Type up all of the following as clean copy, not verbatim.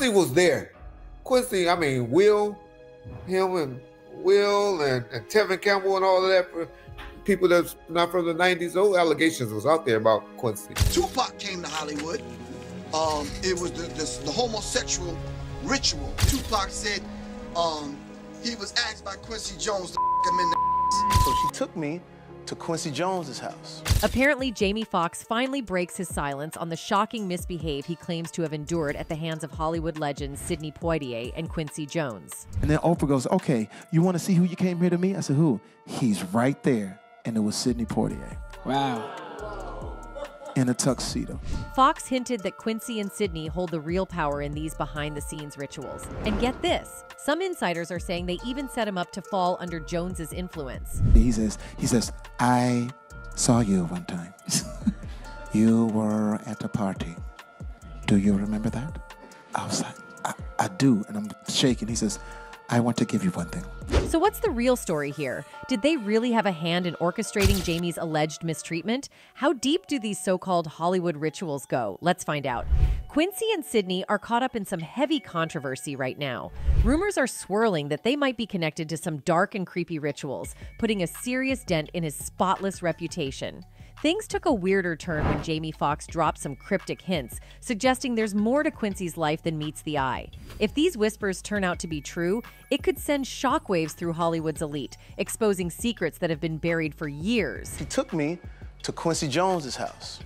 Quincy was there. Quincy, I mean, him and Will and Tevin Campbell and all of that, people that's not from the 90s, those allegations was out there about Quincy. Tupac came to Hollywood. It was the homosexual ritual. Tupac said he was asked by Quincy Jones to him in the So she took me to Quincy Jones's house. Apparently, Jamie Foxx finally breaks his silence on the shocking misbehave he claims to have endured at the hands of Hollywood legends Sidney Poitier and Quincy Jones. And then Oprah goes, okay, you want to see who you came here to meet? I said, who? He's right there. And it was Sidney Poitier. Wow. In a tuxedo. Foxx hinted that Quincy and Sidney hold the real power in these behind-the-scenes rituals. And get this, some insiders are saying they even set him up to fall under Jones's influence. He says, I saw you one time. You were at a party. Do you remember that? I was like, I do. And I'm shaking. He says, I want to give you one thing. So what's the real story here? Did they really have a hand in orchestrating Jamie's alleged mistreatment? How deep do these so-called Hollywood rituals go? Let's find out. Quincy and Sidney are caught up in some heavy controversy right now. Rumors are swirling that they might be connected to some dark and creepy rituals, putting a serious dent in his spotless reputation. Things took a weirder turn when Jamie Foxx dropped some cryptic hints, suggesting there's more to Quincy's life than meets the eye. If these whispers turn out to be true, it could send shockwaves through Hollywood's elite, exposing secrets that have been buried for years. He took me to Quincy Jones's house.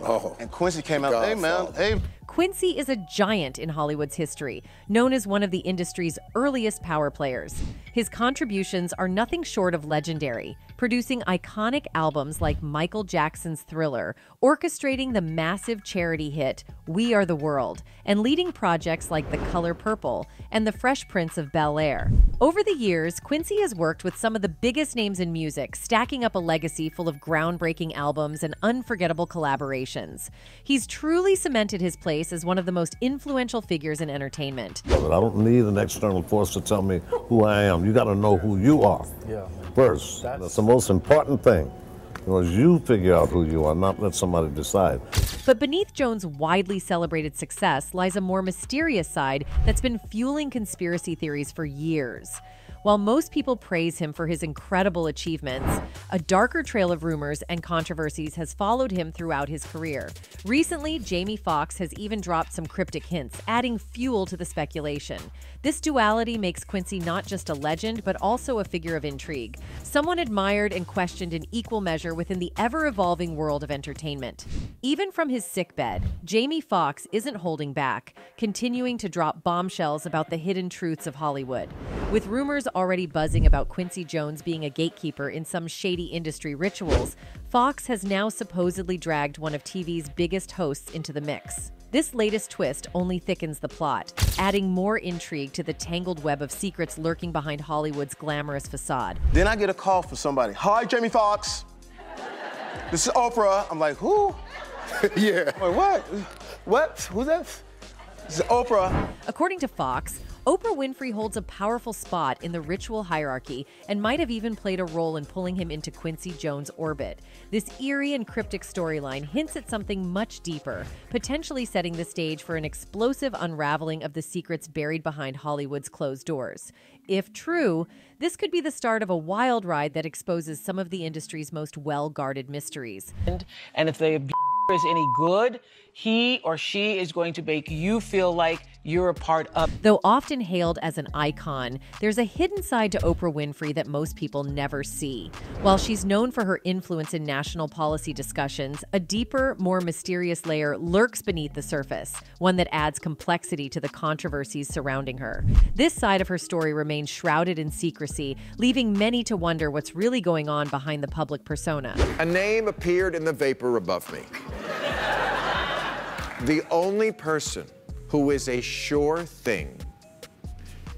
Oh. And Quincy came out, hey man, hey. Quincy is a giant in Hollywood's history, known as one of the industry's earliest power players. His contributions are nothing short of legendary, producing iconic albums like Michael Jackson's Thriller, orchestrating the massive charity hit We Are the World, and leading projects like The Color Purple and The Fresh Prince of Bel-Air. Over the years, Quincy has worked with some of the biggest names in music, stacking up a legacy full of groundbreaking albums and unforgettable collaborations. He's truly cemented his place as one of the most influential figures in entertainment. But I don't need an external force to tell me who I am. You got to know who you are first. That's the most important thing. Because you figure out who you are, not let somebody decide. But beneath Jones' widely celebrated success lies a more mysterious side that's been fueling conspiracy theories for years. While most people praise him for his incredible achievements, a darker trail of rumors and controversies has followed him throughout his career. Recently, Jamie Foxx has even dropped some cryptic hints, adding fuel to the speculation. This duality makes Quincy not just a legend, but also a figure of intrigue, someone admired and questioned in equal measure within the ever-evolving world of entertainment. Even from his sickbed, Jamie Foxx isn't holding back, continuing to drop bombshells about the hidden truths of Hollywood. With rumors already buzzing about Quincy Jones being a gatekeeper in some shady industry rituals, Foxx has now supposedly dragged one of TV's biggest hosts into the mix. This latest twist only thickens the plot, adding more intrigue to the tangled web of secrets lurking behind Hollywood's glamorous facade. Then I get a call from somebody. Hi, Jamie Foxx. This is Oprah. I'm like, who? Yeah. I'm like, what? What? Who's that? This is Oprah. According to Foxx, Oprah Winfrey holds a powerful spot in the ritual hierarchy and might have even played a role in pulling him into Quincy Jones' orbit. This eerie and cryptic storyline hints at something much deeper, potentially setting the stage for an explosive unraveling of the secrets buried behind Hollywood's closed doors. If true, this could be the start of a wild ride that exposes some of the industry's most well-guarded mysteries. And if the is any good, he or she is going to make you feel like you're a part of. Though often hailed as an icon, there's a hidden side to Oprah Winfrey that most people never see. While she's known for her influence in national policy discussions, a deeper, more mysterious layer lurks beneath the surface, one that adds complexity to the controversies surrounding her. This side of her story remains shrouded in secrecy, leaving many to wonder what's really going on behind the public persona. A name appeared in the vapor above me. The only person who is a sure thing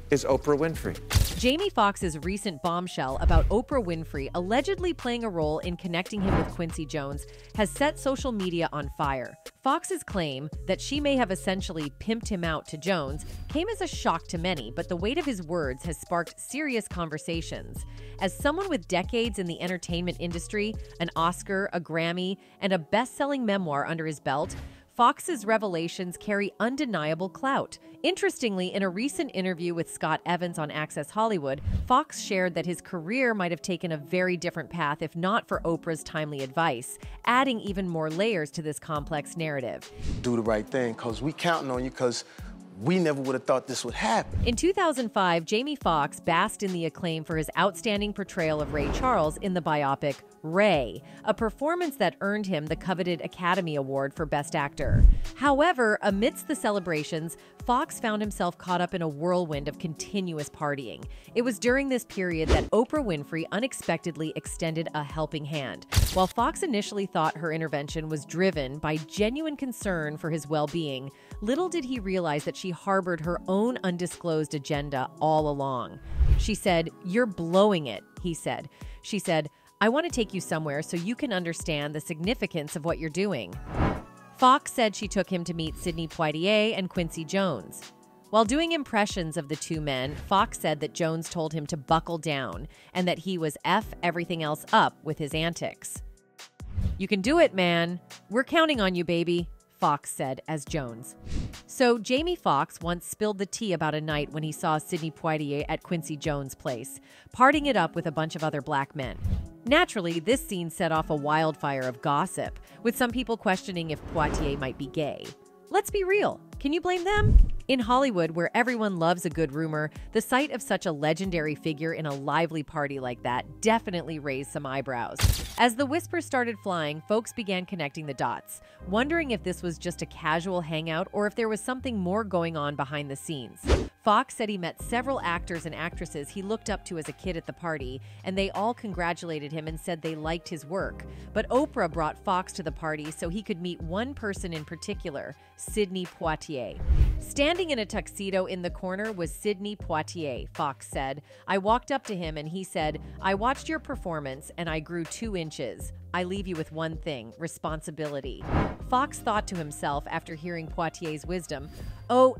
is Oprah Winfrey. Jamie Foxx's recent bombshell about Oprah Winfrey allegedly playing a role in connecting him with Quincy Jones has set social media on fire. Foxx's claim that she may have essentially pimped him out to Jones came as a shock to many, but the weight of his words has sparked serious conversations. As someone with decades in the entertainment industry, an Oscar, a Grammy, and a best-selling memoir under his belt, Foxx's revelations carry undeniable clout. Interestingly, in a recent interview with Scott Evans on Access Hollywood, Foxx shared that his career might have taken a very different path if not for Oprah's timely advice, adding even more layers to this complex narrative. Do the right thing, because we counting on you, because we never would have thought this would happen. In 2005, Jamie Foxx basked in the acclaim for his outstanding portrayal of Ray Charles in the biopic Ray, a performance that earned him the coveted Academy Award for Best Actor. However, amidst the celebrations, Foxx found himself caught up in a whirlwind of continuous partying. It was during this period that Oprah Winfrey unexpectedly extended a helping hand. While Foxx initially thought her intervention was driven by genuine concern for his well-being, little did he realize that she harbored her own undisclosed agenda all along. She said, "You're blowing it," he said. She said, "I want to take you somewhere so you can understand the significance of what you're doing." Foxx said she took him to meet Sidney Poitier and Quincy Jones. While doing impressions of the two men, Foxx said that Jones told him to buckle down and that he was F everything else up with his antics. "You can do it, man. We're counting on you, baby," Foxx said as Jones. So Jamie Foxx once spilled the tea about a night when he saw Sidney Poitier at Quincy Jones' place, partying it up with a bunch of other black men. Naturally, this scene set off a wildfire of gossip, with some people questioning if Poitier might be gay. Let's be real. Can you blame them? In Hollywood, where everyone loves a good rumor, the sight of such a legendary figure in a lively party like that definitely raised some eyebrows. As the whispers started flying, folks began connecting the dots, wondering if this was just a casual hangout or if there was something more going on behind the scenes. Foxx said he met several actors and actresses he looked up to as a kid at the party, and they all congratulated him and said they liked his work. But Oprah brought Foxx to the party so he could meet one person in particular, Sidney Poitier. Standing in a tuxedo in the corner was Sidney Poitier, Foxx said. "I walked up to him and he said, 'I watched your performance and I grew 2 inches. I leave you with one thing, responsibility.'" Foxx thought to himself after hearing Poitier's wisdom, "Oh,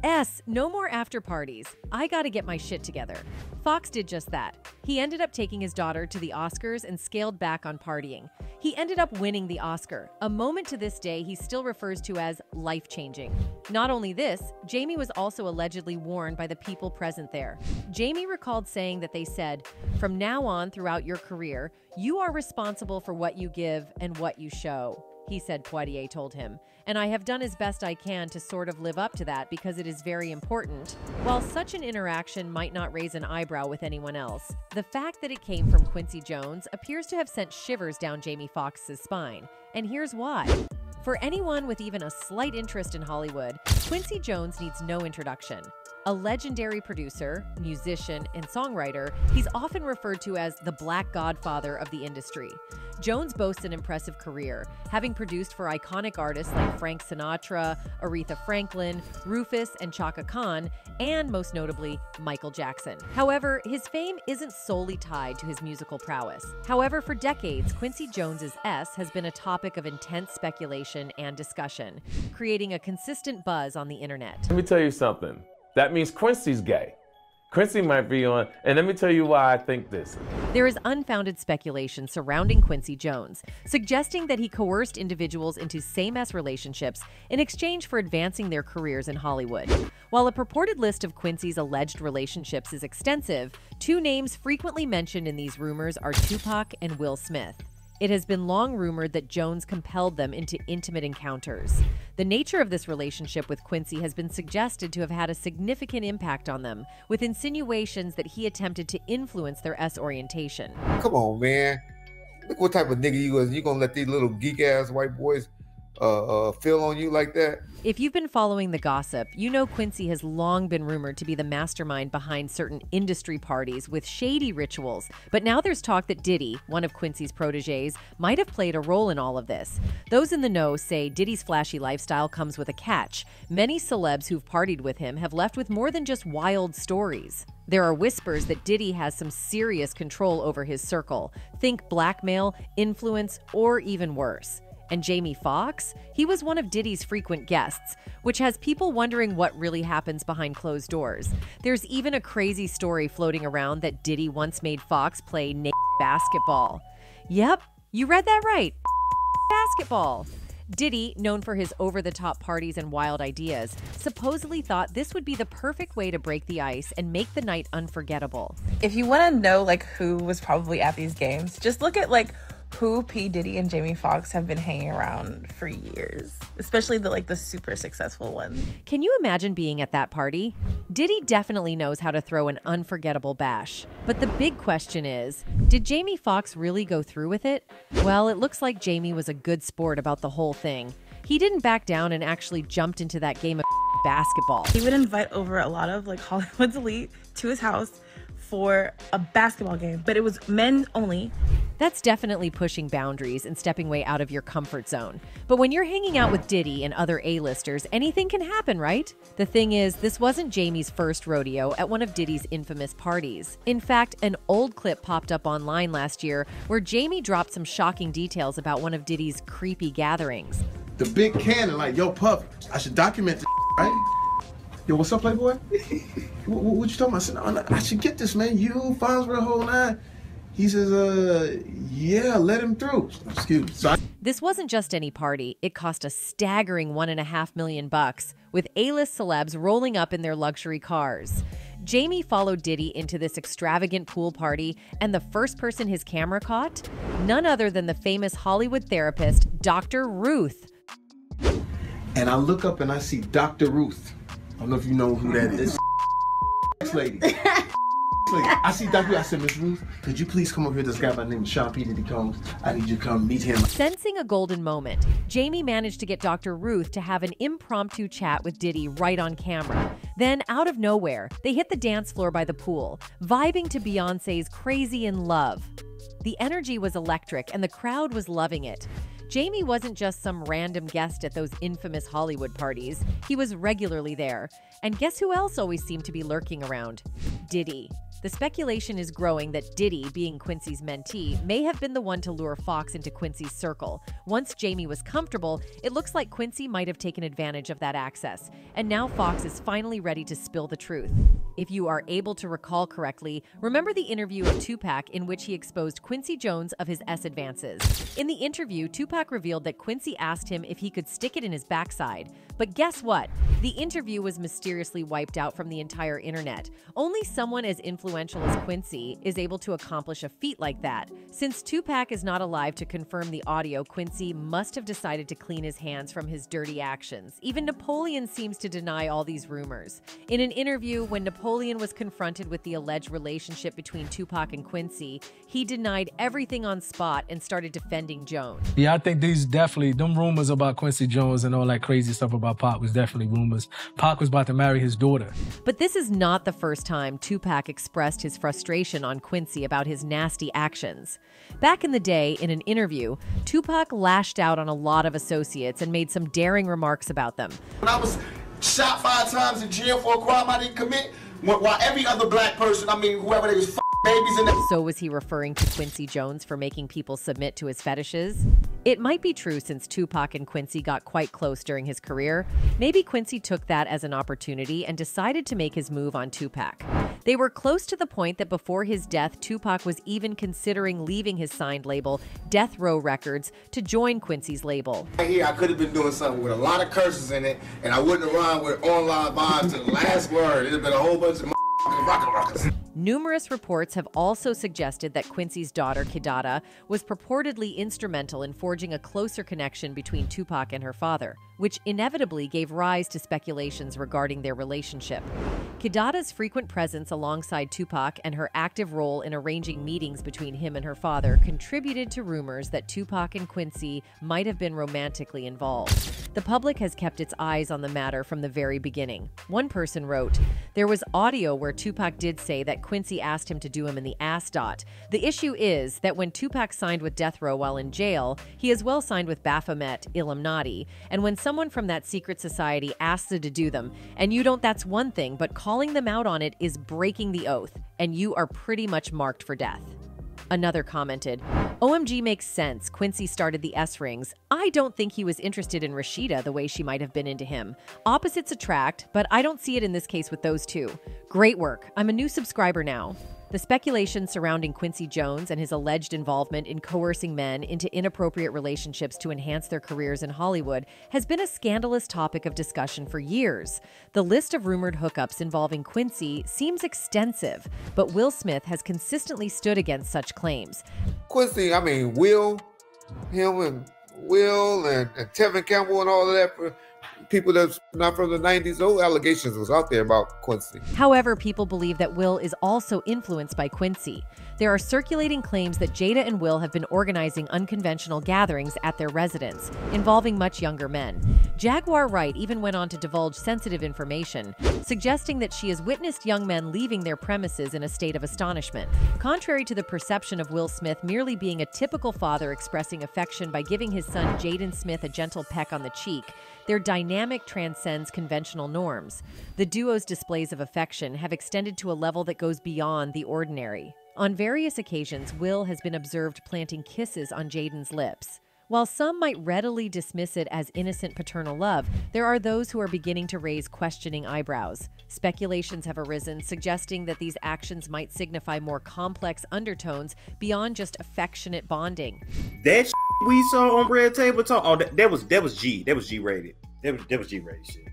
no more after parties. I gotta get my shit together." Foxx did just that. He ended up taking his daughter to the Oscars and scaled back on partying. He ended up winning the Oscar, a moment to this day he still refers to as life-changing. Not only this, Jamie was also allegedly warned by the people present there. Jamie recalled saying that they said, "From now on throughout your career, you are responsible for what you give and what you show," he said Poitier told him. "And I have done as best I can to sort of live up to that because it is very important." While such an interaction might not raise an eyebrow with anyone else, the fact that it came from Quincy Jones appears to have sent shivers down Jamie Foxx's spine. And here's why. For anyone with even a slight interest in Hollywood, Quincy Jones needs no introduction. A legendary producer, musician, and songwriter, he's often referred to as the Black Godfather of the industry. Jones boasts an impressive career, having produced for iconic artists like Frank Sinatra, Aretha Franklin, Rufus, and Chaka Khan, and most notably, Michael Jackson. However, his fame isn't solely tied to his musical prowess. However, for decades, Quincy Jones's S has been a topic of intense speculation and discussion, creating a consistent buzz on the internet. Let me tell you something. That means Quincy's gay. Quincy might be on, and let me tell you why I think this. There is unfounded speculation surrounding Quincy Jones, suggesting that he coerced individuals into same-sex relationships in exchange for advancing their careers in Hollywood. While a purported list of Quincy's alleged relationships is extensive, 2 names frequently mentioned in these rumors are Tupac and Will Smith. It has been long rumored that Jones compelled them into intimate encounters. The nature of this relationship with Quincy has been suggested to have had a significant impact on them, with insinuations that he attempted to influence their S orientation. Come on, man. Look what type of nigga you is. You gonna let these little geek-ass white boys feel on you like that? If you've been following the gossip, you know Quincy has long been rumored to be the mastermind behind certain industry parties with shady rituals. But now there's talk that Diddy, one of Quincy's proteges, might have played a role in all of this. Those in the know say Diddy's flashy lifestyle comes with a catch. Many celebs who've partied with him have left with more than just wild stories. There are whispers that Diddy has some serious control over his circle. Think blackmail, influence, or even worse. And Jamie Foxx? He was one of Diddy's frequent guests, which has people wondering what really happens behind closed doors. There's even a crazy story floating around that Diddy once made Foxx play naked basketball. Yep, you read that right. Basketball. Diddy, known for his over-the-top parties and wild ideas, supposedly thought this would be the perfect way to break the ice and make the night unforgettable. If you want to know like who was probably at these games, just look at like who P. Diddy and Jamie Foxx have been hanging around for years, especially the super successful ones. Can you imagine being at that party? Diddy definitely knows how to throw an unforgettable bash. But the big question is, did Jamie Foxx really go through with it? Well, it looks like Jamie was a good sport about the whole thing. He didn't back down and actually jumped into that game of basketball. He would invite over a lot of like Hollywood's elite to his house for a basketball game, but it was men only. That's definitely pushing boundaries and stepping way out of your comfort zone. But when you're hanging out with Diddy and other A-listers, anything can happen, right? The thing is, this wasn't Jamie's first rodeo at one of Diddy's infamous parties. In fact, an old clip popped up online last year where Jamie dropped some shocking details about one of Diddy's creepy gatherings. The big cannon, like, yo, Puff, I should document this, right? Yo, what's up, Playboy? what you talking about? I said, no, I should get this, man. You, Fonz for the whole nine. He says, yeah, let him through. Excuse me. This wasn't just any party. It cost a staggering $1.5 million, with A-list celebs rolling up in their luxury cars. Jamie followed Diddy into this extravagant pool party, and the first person his camera caught? None other than the famous Hollywood therapist, Dr. Ruth. And I look up and I see Dr. Ruth. I don't know if you know who that is. Lady. I see Dr. Ruth. I said, Miss Ruth, could you please come over here? This guy by the name of Sean P. Diddy Combs. I need you to come meet him. Sensing a golden moment, Jamie managed to get Dr. Ruth to have an impromptu chat with Diddy right on camera. Then, out of nowhere, they hit the dance floor by the pool, vibing to Beyoncé's Crazy in Love. The energy was electric, and the crowd was loving it. Jamie wasn't just some random guest at those infamous Hollywood parties. He was regularly there. And guess who else always seemed to be lurking around? Diddy. The speculation is growing that Diddy, being Quincy's mentee, may have been the one to lure Foxx into Quincy's circle. Once Jamie was comfortable, it looks like Quincy might have taken advantage of that access. And now Foxx is finally ready to spill the truth. If you are able to recall correctly, remember the interview of Tupac in which he exposed Quincy Jones of his advances. In the interview, Tupac revealed that Quincy asked him if he could stick it in his backside. But guess what? The interview was mysteriously wiped out from the entire internet. Only someone as influential as Quincy is able to accomplish a feat like that. Since Tupac is not alive to confirm the audio, Quincy must have decided to clean his hands from his dirty actions. Even Napoleon seems to deny all these rumors. In an interview, when Napoleon was confronted with the alleged relationship between Tupac and Quincy, he denied everything on spot and started defending Jones. Yeah, I think these definitely, them rumors about Quincy Jones and all that crazy stuff about Pac was definitely rumors. Pac was about to marry his daughter. But this is not the first time Tupac expressed his frustration on Quincy about his nasty actions. Back in the day, in an interview, Tupac lashed out on a lot of associates and made some daring remarks about them. When I was shot 5 times in jail for a crime I didn't commit, while every other black person, whoever they was babies in the... So was he referring to Quincy Jones for making people submit to his fetishes? It might be true since Tupac and Quincy got quite close during his career. Maybe Quincy took that as an opportunity and decided to make his move on Tupac. They were close to the point that before his death, Tupac was even considering leaving his signed label, Death Row Records, to join Quincy's label. Right here, I could have been doing something with a lot of curses in it, and I wouldn't have rhymed with online vibes to the last word. It'd have been a whole bunch of rockers. Numerous reports have also suggested that Quincy's daughter, Kidada, was purportedly instrumental in forging a closer connection between Tupac and her father, which inevitably gave rise to speculations regarding their relationship. Kidada's frequent presence alongside Tupac and her active role in arranging meetings between him and her father contributed to rumors that Tupac and Quincy might have been romantically involved. The public has kept its eyes on the matter from the very beginning. One person wrote, "There was audio where Tupac did say that Quincy asked him to do him in the ass dot. The issue is that when Tupac signed with Death Row while in jail, he as well signed with Baphomet, Illuminati, and when someone from that secret society asks you to do them, and you don't, that's one thing, but calling them out on it is breaking the oath, and you are pretty much marked for death." Another commented, "OMG makes sense. Quincy started the S-rings. I don't think he was interested in Rashida the way she might have been into him. Opposites attract, but I don't see it in this case with those two. Great work. I'm a new subscriber now." The speculation surrounding Quincy Jones and his alleged involvement in coercing men into inappropriate relationships to enhance their careers in Hollywood has been a scandalous topic of discussion for years. The list of rumored hookups involving Quincy seems extensive, but Will Smith has consistently stood against such claims. Quincy, I mean, Will and Tevin Campbell and all of that, people that's not from the 90s, those allegations was out there about Quincy. However, people believe that Will is also influenced by Quincy. There are circulating claims that Jada and Will have been organizing unconventional gatherings at their residence, involving much younger men. Jaguar Wright even went on to divulge sensitive information, suggesting that she has witnessed young men leaving their premises in a state of astonishment. Contrary to the perception of Will Smith merely being a typical father expressing affection by giving his son Jaden Smith a gentle peck on the cheek, their dynamic transcends conventional norms. The duo's displays of affection have extended to a level that goes beyond the ordinary. On various occasions, Will has been observed planting kisses on Jaden's lips. While some might readily dismiss it as innocent paternal love, there are those who are beginning to raise questioning eyebrows. Speculations have arisen suggesting that these actions might signify more complex undertones beyond just affectionate bonding. That we saw on Red Table Talk, oh, that was G. That was G-rated. That was G-rated shit.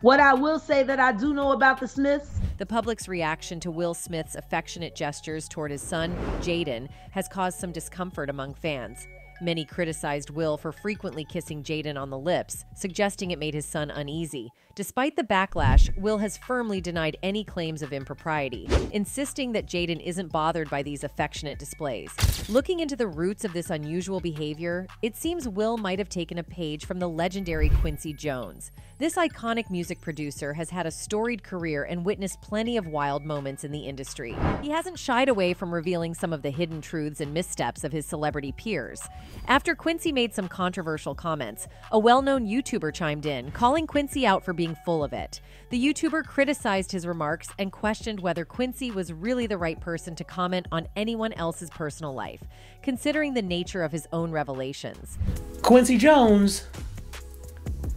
What I will say that I do know about the Smiths. The public's reaction to Will Smith's affectionate gestures toward his son, Jaden, has caused some discomfort among fans. Many criticized Will for frequently kissing Jaden on the lips, suggesting it made his son uneasy. Despite the backlash, Will has firmly denied any claims of impropriety, insisting that Jaden isn't bothered by these affectionate displays. Looking into the roots of this unusual behavior, it seems Will might have taken a page from the legendary Quincy Jones. This iconic music producer has had a storied career and witnessed plenty of wild moments in the industry. He hasn't shied away from revealing some of the hidden truths and missteps of his celebrity peers. After Quincy made some controversial comments, a well-known YouTuber chimed in, calling Quincy out for being full of it. The YouTuber criticized his remarks and questioned whether Quincy was really the right person to comment on anyone else's personal life, considering the nature of his own revelations. Quincy Jones,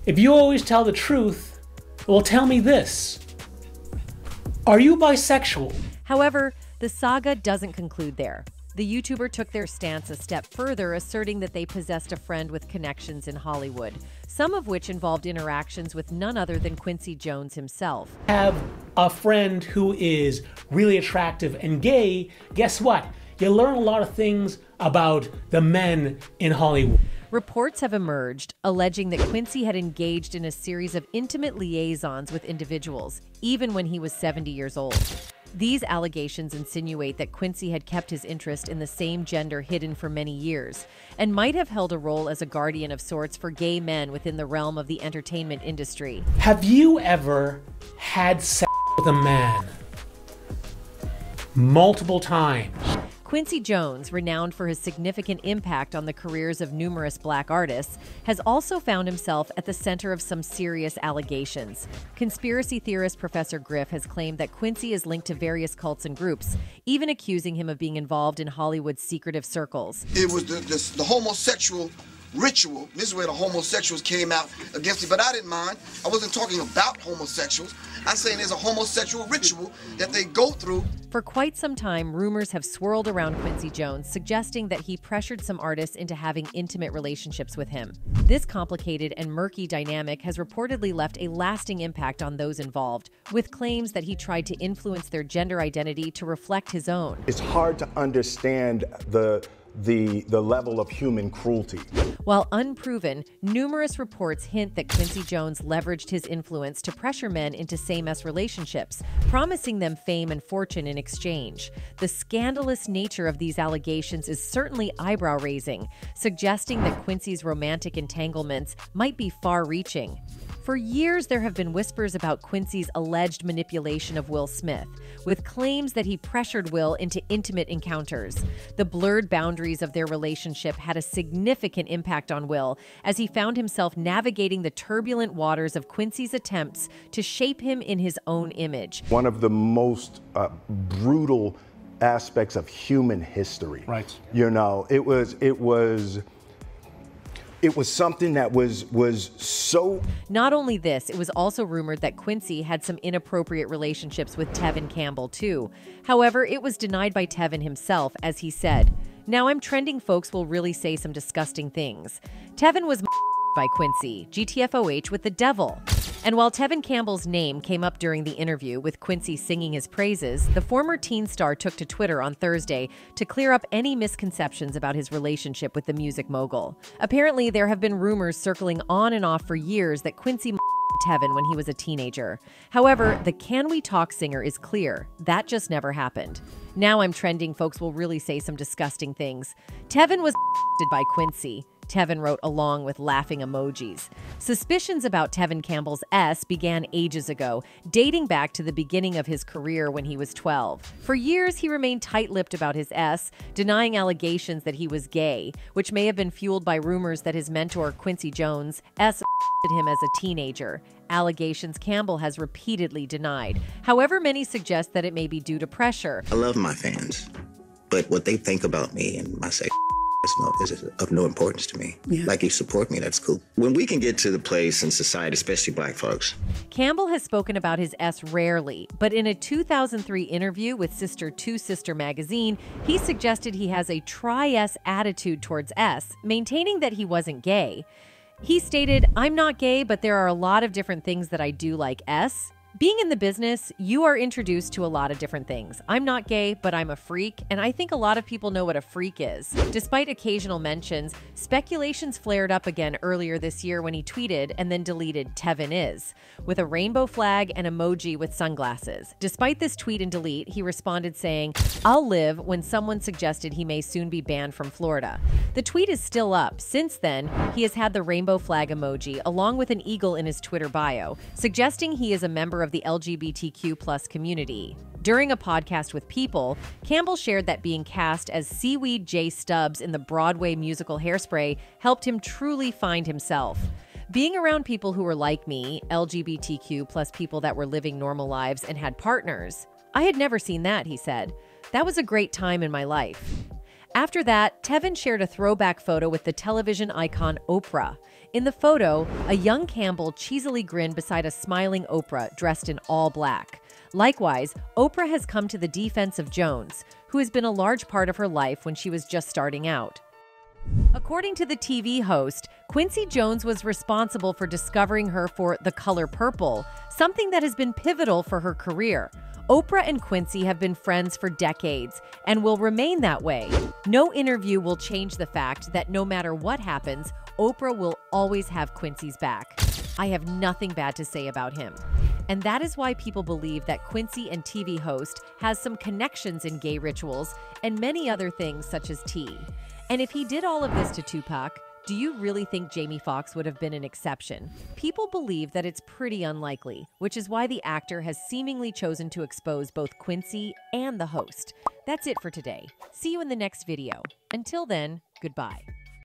if you always tell the truth, well, tell me this. Are you bisexual? However, the saga doesn't conclude there. The YouTuber took their stance a step further, asserting that they possessed a friend with connections in Hollywood, some of which involved interactions with none other than Quincy Jones himself. Have a friend who is really attractive and gay, guess what? You learn a lot of things about the men in Hollywood. Reports have emerged alleging that Quincy had engaged in a series of intimate liaisons with individuals, even when he was 70 years old. These allegations insinuate that Quincy had kept his interest in the same gender hidden for many years, and might have held a role as a guardian of sorts for gay men within the realm of the entertainment industry. Have you ever had sex with a man multiple times? Quincy Jones, renowned for his significant impact on the careers of numerous black artists, has also found himself at the center of some serious allegations. Conspiracy theorist Professor Griff has claimed that Quincy is linked to various cults and groups, even accusing him of being involved in Hollywood's secretive circles. It was the homosexual ritual. This is where the homosexuals came out against me, but I didn't mind. I wasn't talking about homosexuals. I'm saying there's a homosexual ritual that they go through. For quite some time, rumors have swirled around Quincy Jones, suggesting that he pressured some artists into having intimate relationships with him. This complicated and murky dynamic has reportedly left a lasting impact on those involved, with claims that he tried to influence their gender identity to reflect his own. It's hard to understand the level of human cruelty. While unproven, numerous reports hint that Quincy Jones leveraged his influence to pressure men into same-sex relationships, promising them fame and fortune in exchange. The scandalous nature of these allegations is certainly eyebrow-raising, suggesting that Quincy's romantic entanglements might be far-reaching. For years, there have been whispers about Quincy's alleged manipulation of Will Smith, with claims that he pressured Will into intimate encounters. The blurred boundaries of their relationship had a significant impact on Will, as he found himself navigating the turbulent waters of Quincy's attempts to shape him in his own image. One of the most brutal aspects of human history. Right. You know, it was it was something that was so. Not only this, it was also rumored that Quincy had some inappropriate relationships with Tevin Campbell, too. However, it was denied by Tevin himself, as he said, "Now I'm trending folks will really say some disgusting things. Tevin was by Quincy, GTFOH with the devil." And while Tevin Campbell's name came up during the interview with Quincy singing his praises, the former teen star took to Twitter on Thursday to clear up any misconceptions about his relationship with the music mogul. Apparently, there have been rumors circling on and off for years that Quincy Tevin when he was a teenager. However, the Can We Talk singer is clear. That just never happened. "Now I'm trending, folks will really say some disgusting things. Tevin was by Quincy." Tevin wrote along with laughing emojis. Suspicions about Tevin Campbell's S began ages ago, dating back to the beginning of his career when he was 12. For years, he remained tight-lipped about his S, denying allegations that he was gay, which may have been fueled by rumors that his mentor, Quincy Jones, S him as a teenager. Allegations Campbell has repeatedly denied. However, many suggest that it may be due to pressure. I love my fans, but what they think about me and my sex is of no importance to me. Yeah. Like, you support me, that's cool. When we can get to the place in society, especially black folks. Campbell has spoken about his S rarely, but in a 2003 interview with Sister to Sister magazine, he suggested he has a try-S attitude towards S, maintaining that he wasn't gay. He stated, "I'm not gay, but there are a lot of different things that I do like S. Being in the business, you are introduced to a lot of different things. I'm not gay, but I'm a freak, and I think a lot of people know what a freak is." Despite occasional mentions, speculations flared up again earlier this year when he tweeted and then deleted "Tevin is," with a rainbow flag and emoji with sunglasses. Despite this tweet and delete, he responded saying, "I'll live," when someone suggested he may soon be banned from Florida. The tweet is still up. Since then, he has had the rainbow flag emoji along with an eagle in his Twitter bio, suggesting he is a member of the LGBTQ+ community. During a podcast with People, Campbell shared that being cast as Seaweed J. Stubbs in the Broadway musical Hairspray helped him truly find himself. "Being around people who were like me, LGBTQ+ people that were living normal lives and had partners, I had never seen that," he said. "That was a great time in my life." After that, Tevin shared a throwback photo with the television icon Oprah. In the photo, a young Campbell cheesily grinned beside a smiling Oprah dressed in all black. Likewise, Oprah has come to the defense of Jones, who has been a large part of her life when she was just starting out. According to the TV host, Quincy Jones was responsible for discovering her for The Color Purple, something that has been pivotal for her career. Oprah and Quincy have been friends for decades and will remain that way. No interview will change the fact that no matter what happens, Oprah will always have Quincy's back. I have nothing bad to say about him. And that is why people believe that Quincy and TV host has some connections in gay rituals and many other things such as tea. And if he did all of this to Tupac, do you really think Jamie Foxx would have been an exception? People believe that it's pretty unlikely, which is why the actor has seemingly chosen to expose both Quincy and the host. That's it for today. See you in the next video. Until then, goodbye.